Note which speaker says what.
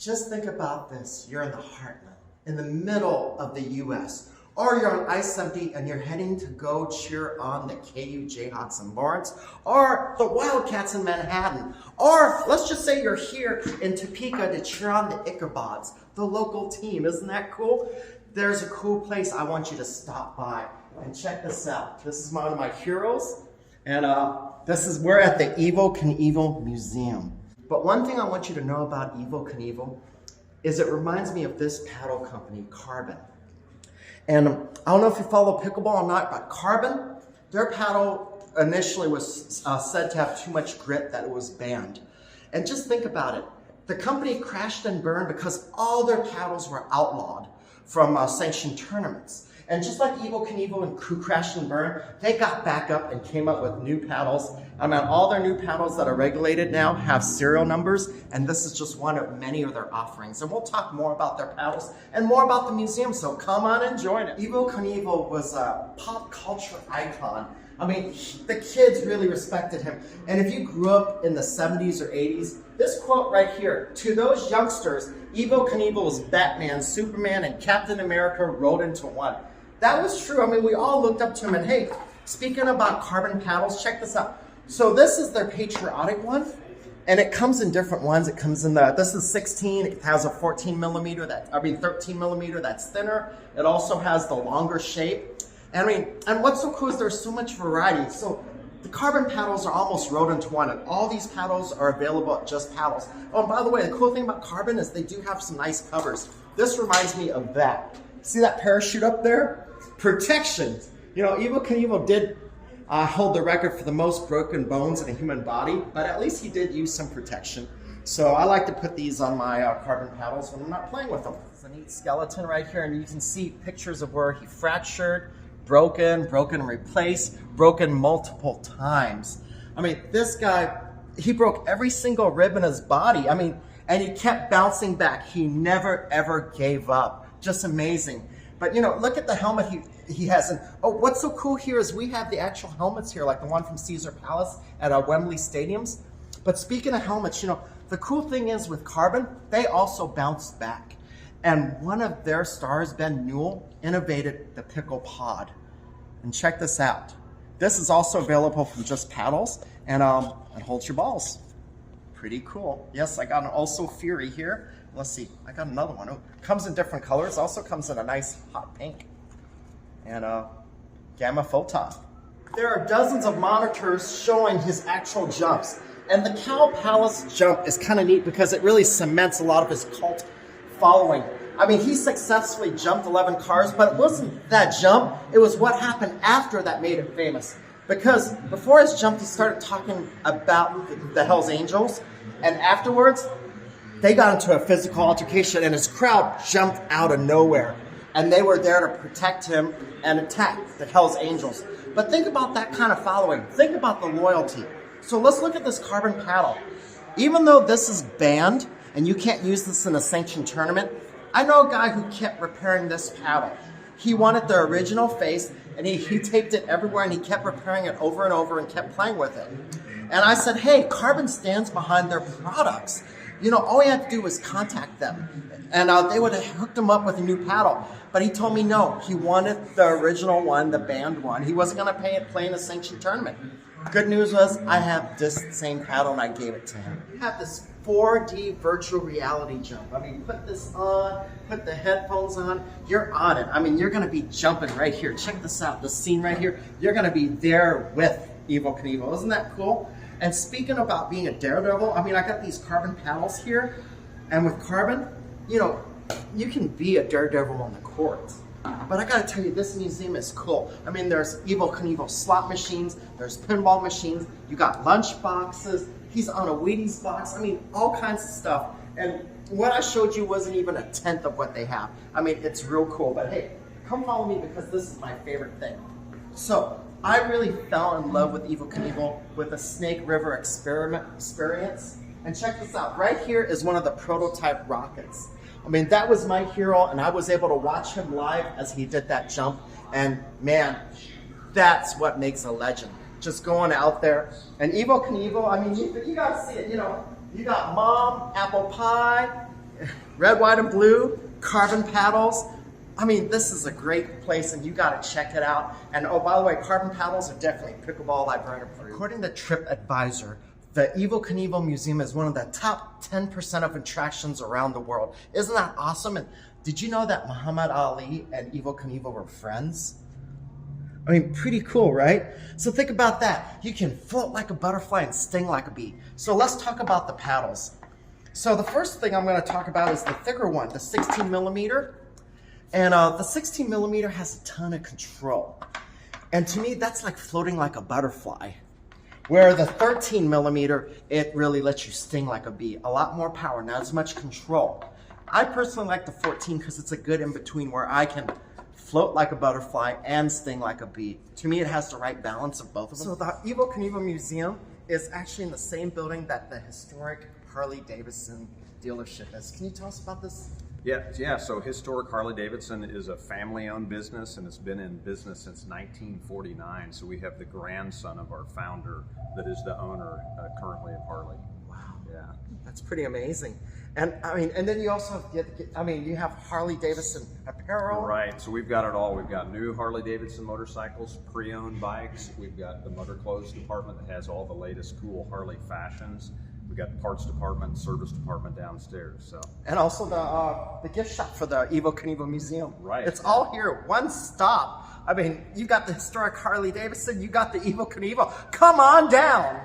Speaker 1: Just think about this. You're in the heartland, in the middle of the US, or you're on I-70 and you're heading to go cheer on the KU Jayhawks in Lawrence, or the Wildcats in Manhattan, or let's just say you're here in Topeka to cheer on the Ickabods, the local team. Isn't that cool? There's a cool place I want you to stop by and check this out. This is one of my heroes, and we're at the Evel Knievel Museum. But one thing I want you to know about Evel Knievel is it reminds me of this paddle company, Carbon. And I don't know if you follow pickleball or not, but Carbon, their paddle initially was said to have too much grit that it was banned. And just think about it. The company crashed and burned because all their paddles were outlawed from sanctioned tournaments. And just like Evel Knievel and crew crashed and burned, they got back up and came up with new paddles. I mean, all their new paddles that are regulated now have serial numbers, and this is just one of many of their offerings. And we'll talk more about their paddles and more about the museum, so come on and join it. Evel Knievel was a pop culture icon. I mean, the kids really respected him. And if you grew up in the 70s or 80s, this quote right here, to those youngsters, Evel Knievel was Batman, Superman, and Captain America rolled into one. That was true. I mean, we all looked up to him. And hey, speaking about Carbon paddles, check this out. So this is their patriotic one, and it comes in different ones. It comes in this is 16. It has a 13 millimeter, 13 millimeter that's thinner. It also has the longer shape. And what's so cool is there's so much variety. So the Carbon paddles are almost rolled into one, and all these paddles are available at Just Paddles. Oh, and by the way, the cool thing about Carbon is they do have some nice covers. This reminds me of that. See that parachute up there? Protection. You know, Evel Knievel did hold the record for the most broken bones in a human body, but at least he did use some protection. So I like to put these on my Carbon paddles when I'm not playing with them. It's a neat skeleton right here, and you can see pictures of where he fractured, broken and replaced, broken multiple times. I mean, this guy, he broke every single rib in his body. I mean, and he kept bouncing back. He never, ever gave up. Just amazing. But, you know, look at the helmet he has. And, oh, what's so cool here is we have the actual helmets here, like the one from Caesar Palace at our Wembley Stadiums. But speaking of helmets, you know, the cool thing is with Carbon, they also bounced back. And one of their stars, Ben Newell, innovated the Pickle Pod. And check this out. This is also available from Just Paddles, and it holds your balls. Pretty cool. Yes, I got an Also Fury here. Let's see, I got another one. Oh, comes in different colors. Also comes in a nice hot pink and Gamma Photon. There are dozens of monitors showing his actual jumps. And the Cow Palace jump is kind of neat because it really cements a lot of his cult following. I mean, he successfully jumped 11 cars, but it wasn't that jump. It was what happened after that made him famous. Because before his jump, he started talking about the Hells Angels. And afterwards, they got into a physical altercation, and his crowd jumped out of nowhere. And they were there to protect him and attack the Hells Angels. But think about that kind of following. Think about the loyalty. So let's look at this Carbon paddle. Even though this is banned, and you can't use this in a sanctioned tournament, I know a guy who kept repairing this paddle. He wanted the original face, and he taped it everywhere, and he kept repairing it over and over and kept playing with it. And I said, hey, Carbon stands behind their products. You know, all you had to do was contact them, and they would have hooked him up with a new paddle. But he told me no, he wanted the original one, the banned one. He wasn't going to play in a sanctioned tournament. Good news was I have this same paddle, and I gave it to him. You have this 4D virtual reality jump. I mean, put this on, put the headphones on, you're on it. I mean, you're going to be jumping right here. Check this out, the scene right here. You're going to be there with Evel Knievel. Isn't that cool? And speaking about being a daredevil, I mean, I got these Carbon paddles here, and with Carbon, you know, you can be a daredevil on the court. But I gotta tell you, this museum is cool. I mean, there's Evel Knievel slot machines, there's pinball machines, you got lunch boxes, he's on a Wheaties box, I mean, all kinds of stuff. And what I showed you wasn't even a tenth of what they have. I mean, it's real cool, but hey, come follow me because this is my favorite thing. So, I really fell in love with Evel Knievel with the Snake River experience. And check this out, right here is one of the prototype rockets. I mean, that was my hero, and I was able to watch him live as he did that jump. And man, that's what makes a legend. Just going out there. And Evel Knievel, I mean, you gotta see it, you know, you got Mom, Apple Pie, red, white, and blue, carbon paddles. I mean, this is a great place and you gotta check it out. And oh, by the way, carbon paddles are definitely pickleball librarian approved. According to TripAdvisor, the Evel Knievel Museum is one of the top 10% of attractions around the world. Isn't that awesome? And did you know that Muhammad Ali and Evel Knievel were friends? I mean, pretty cool, right? So think about that. You can float like a butterfly and sting like a bee. So let's talk about the paddles. So the first thing I'm gonna talk about is the thicker one, the 16 millimeter. And the 16 millimeter has a ton of control. And to me, that's like floating like a butterfly. Where the 13 millimeter, it really lets you sting like a bee. A lot more power, not as much control. I personally like the 14 because it's a good in-between where I can float like a butterfly and sting like a bee. To me, it has the right balance of both of them. So the Evel Knievel Museum is actually in the same building that the historic Harley Davidson dealership is. Can you tell us about this?
Speaker 2: Yeah. So historic Harley Davidson is a family-owned business, and it's been in business since 1949. So we have the grandson of our founder that is the owner currently of Harley.
Speaker 1: Wow.
Speaker 2: Yeah.
Speaker 1: That's pretty amazing. And I mean, and then you also you have Harley Davidson apparel.
Speaker 2: Right. So we've got it all. We've got new Harley Davidson motorcycles, pre-owned bikes. We've got the motor clothes department that has all the latest cool Harley fashions. We got the parts department, service department downstairs. So,
Speaker 1: and also the gift shop for the Evel Knievel Museum.
Speaker 2: Right.
Speaker 1: It's all here, one stop. I mean, you got the historic Harley Davidson, you got the Evel Knievel. Come on down.